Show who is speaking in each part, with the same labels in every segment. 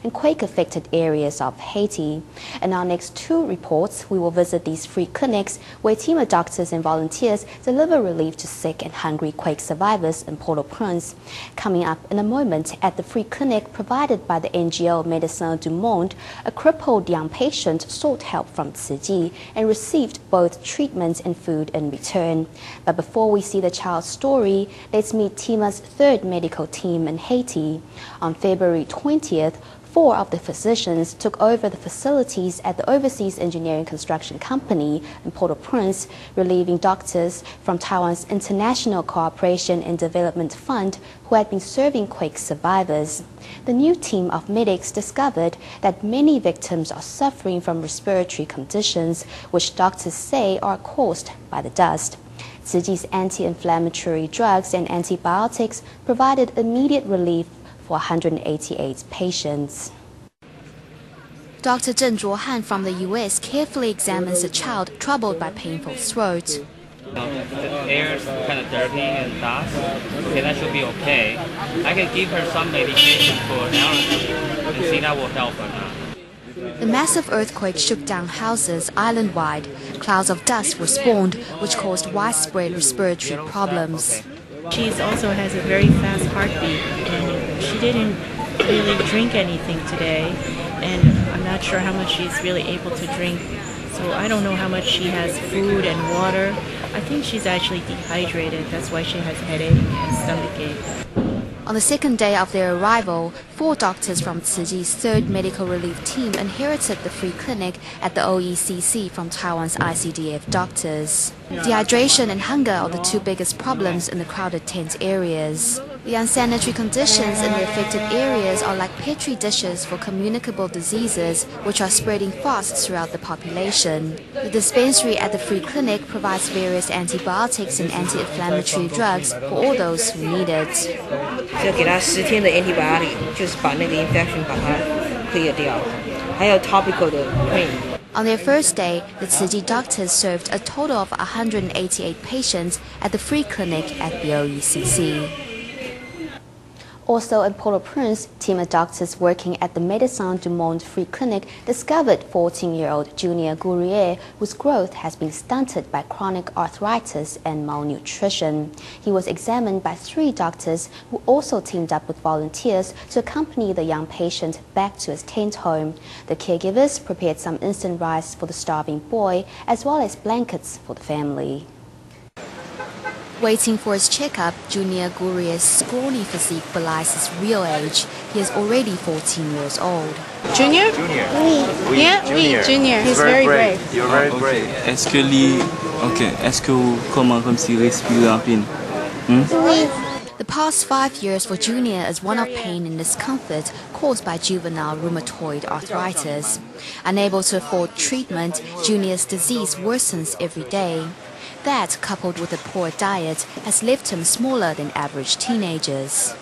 Speaker 1: and quake-affected areas of Haiti. In our next two reports, we will visit these free clinics where a team of doctors and volunteers deliver relief to sick and hungry quake survivors in Port-au-Prince. Coming up in a moment, at the free clinic provided by the NGO Médecins du Monde, a crippled young patient sought help from Tzu Chi and received both treatment and food in return. But before we see the child's story, let's meet TIMA's third medical team in Haiti. On February 20th, 4 of the physicians took over the facilities at the Overseas Engineering Construction Company in Port-au-Prince, relieving doctors from Taiwan's International Cooperation and Development Fund who had been serving quake survivors. The new team of medics discovered that many victims are suffering from respiratory conditions, which doctors say are caused by the dust. Tzu Chi's anti-inflammatory drugs and antibiotics provided immediate relief for 188 patients. Dr. Zheng Zhuohan from the U.S. carefully examines a child troubled by painful throat.
Speaker 2: The air is kind of dirty and dust. Okay, that should be okay. I can give her some medication for allergy and see that will help her now.
Speaker 1: The massive earthquake shook down houses island-wide. Clouds of dust were spawned, which caused widespread respiratory problems.
Speaker 3: She also has a very fast heartbeat, and she didn't really drink anything today, and I'm not sure how much she's really able to drink, so I don't know how much she has food and water. I think she's actually dehydrated. That's why she has headache and stomachache.
Speaker 1: On the second day of their arrival, 4 doctors from Tzu Chi's third medical relief team inherited the free clinic at the OECC from Taiwan's ICDF doctors. Dehydration and hunger are the 2 biggest problems in the crowded tent areas. The unsanitary conditions in the affected areas are like petri dishes for communicable diseases, which are spreading fast throughout the population. The dispensary at the free clinic provides various antibiotics and anti-inflammatory drugs for all those who need it.
Speaker 4: 就给他10天的 antibiotic， 就是把那个 infection 把它 clear 掉，还有 topical 的 cream。
Speaker 1: On their first day, the Tzu Chi doctors served a total of 188 patients at the free clinic at the OECC. Also in Port-au-Prince, team of doctors working at the Médecins du Monde Free Clinic discovered 14-year-old Junior Gourier, whose growth has been stunted by chronic arthritis and malnutrition. He was examined by 3 doctors who also teamed up with volunteers to accompany the young patient back to his tent home. The caregivers prepared some instant rice for the starving boy, as well as blankets for the family. Waiting for his checkup, Junior Gourier's scrawny physique belies his real age. He is already 14 years old.
Speaker 5: Junior?
Speaker 6: Junior.
Speaker 5: Oui. Yeah,
Speaker 6: Junior.
Speaker 5: Oui, Junior. He's very brave.
Speaker 6: You're very brave.
Speaker 7: Est-ce que lui, est-ce que comment comme s'il respire en peine?
Speaker 5: Oui.
Speaker 1: The past 5 years for Junior is one of pain and discomfort caused by juvenile rheumatoid arthritis. Unable to afford treatment, Junior's disease worsens every day. That, coupled with a poor diet, has left him smaller than average teenagers.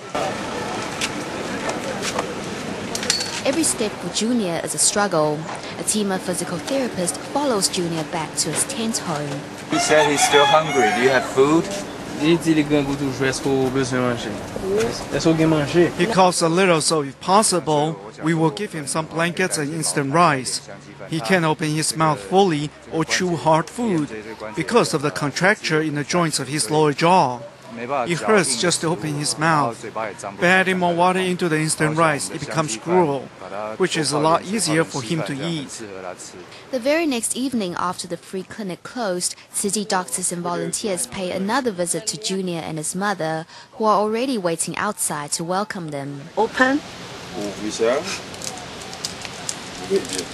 Speaker 1: Every step for Junior is a struggle. A team of physical therapists follows Junior back to his tent home.
Speaker 6: He said he's still hungry. Do you have food?
Speaker 8: He coughs a little, so if possible, we will give him some blankets and instant rice. He can't open his mouth fully or chew hard food because of the contracture in the joints of his lower jaw. It hurts just to open his mouth. By adding more water into the instant rice, it becomes gruel, which is a lot easier for him to eat.
Speaker 1: The very next evening after the free clinic closed, Tzu Chi doctors and volunteers pay another visit to Junior and his mother, who are already waiting outside to welcome them.
Speaker 5: Open.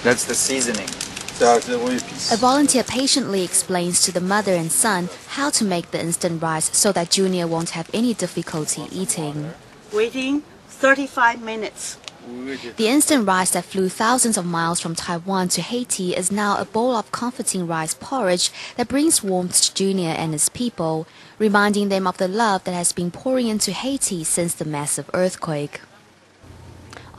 Speaker 6: That's the seasoning.
Speaker 1: A volunteer patiently explains to the mother and son how to make the instant rice so that Junior won't have any difficulty eating.
Speaker 5: Waiting 35 minutes.
Speaker 1: The instant rice that flew thousands of miles from Taiwan to Haiti is now a bowl of comforting rice porridge that brings warmth to Junior and his people, reminding them of the love that has been pouring into Haiti since the massive earthquake.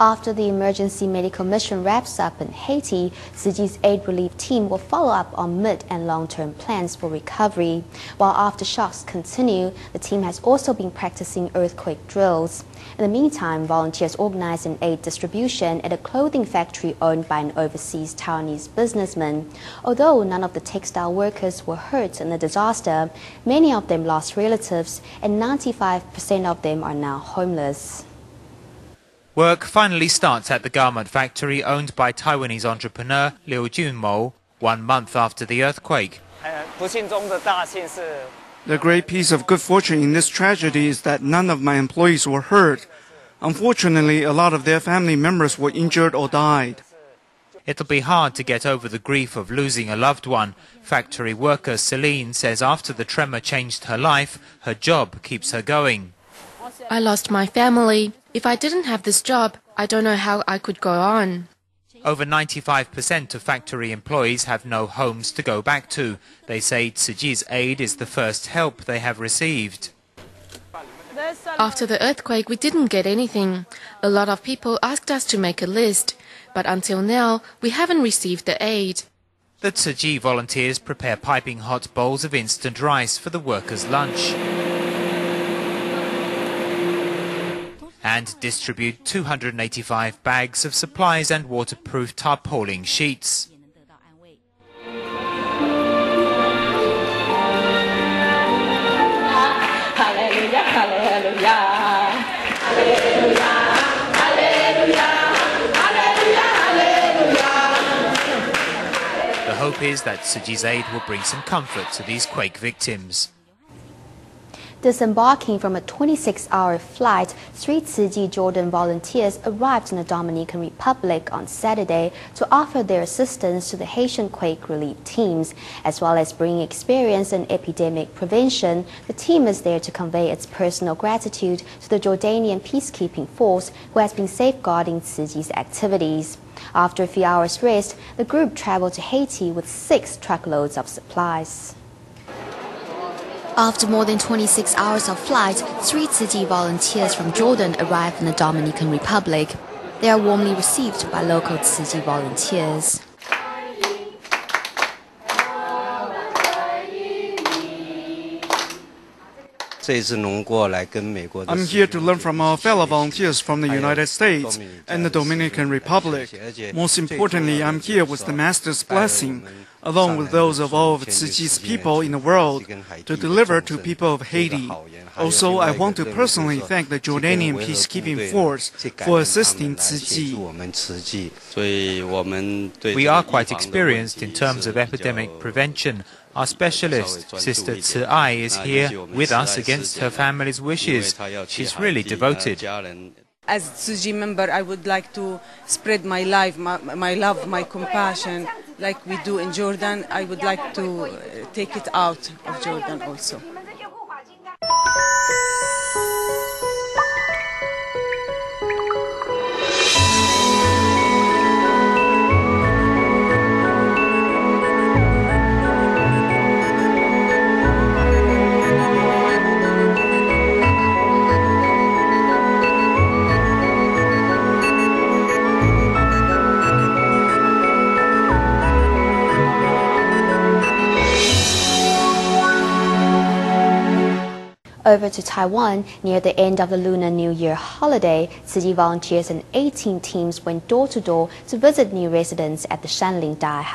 Speaker 1: After the emergency medical mission wraps up in Haiti, Tzu Chi's aid relief team will follow up on mid- and long-term plans for recovery. While aftershocks continue, the team has also been practicing earthquake drills. In the meantime, volunteers organized an aid distribution at a clothing factory owned by an overseas Taiwanese businessman. Although none of the textile workers were hurt in the disaster, many of them lost relatives, and 95% of them are now homeless.
Speaker 9: Work finally starts at the garment factory owned by Taiwanese entrepreneur Liu Junmo 1 month after the earthquake.
Speaker 8: The great piece of good fortune in this tragedy is that none of my employees were hurt. Unfortunately, a lot of their family members were injured or died.
Speaker 9: It'll be hard to get over the grief of losing a loved one. Factory worker Celine says after the tremor changed her life, her job keeps her going.
Speaker 10: I lost my family. If I didn't have this job, I don't know how I could go on.
Speaker 9: Over 95% of factory employees have no homes to go back to. They say Tzu Chi's aid is the first help they have received.
Speaker 10: After the earthquake, we didn't get anything. A lot of people asked us to make a list, but until now, we haven't received the aid.
Speaker 9: The Tzu Chi volunteers prepare piping hot bowls of instant rice for the workers' lunch and distribute 285 bags of supplies and waterproof tarpaulin sheets. The hope is that Tzu Chi's aid will bring some comfort to these quake victims.
Speaker 1: Disembarking from a 26-hour flight, 3 Tzu Chi Jordan volunteers arrived in the Dominican Republic on Saturday to offer their assistance to the Haitian quake relief teams. As well as bringing experience in epidemic prevention, the team is there to convey its personal gratitude to the Jordanian peacekeeping force who has been safeguarding Tzu Chi's activities. After a few hours' rest, the group traveled to Haiti with 6 truckloads of supplies. After more than 26 hours of flight, 3 Tzu Chi volunteers from Jordan arrived in the Dominican Republic. They are warmly received by local Tzu Chi volunteers.
Speaker 8: I'm here to learn from our fellow volunteers from the United States and the Dominican Republic. Most importantly, I'm here with the Master's blessing, along with those of all of Tzu Chi's people in the world, to deliver to people of Haiti. Also, I want to personally thank the Jordanian peacekeeping force for assisting Tzu Chi.
Speaker 9: We are quite experienced in terms of epidemic prevention. Our specialist, Sister Tzu Chi, is here with us against her family's wishes. She's really devoted.
Speaker 11: As Tzu Chi member, I would like to spread my life, my love, my compassion, like we do in Jordan. I would like to take it out of Jordan also.
Speaker 1: Over to Taiwan, near the end of the Lunar New Year holiday, Tzu Chi volunteers and 18 teams went door to door to visit new residents at the Shanling Dai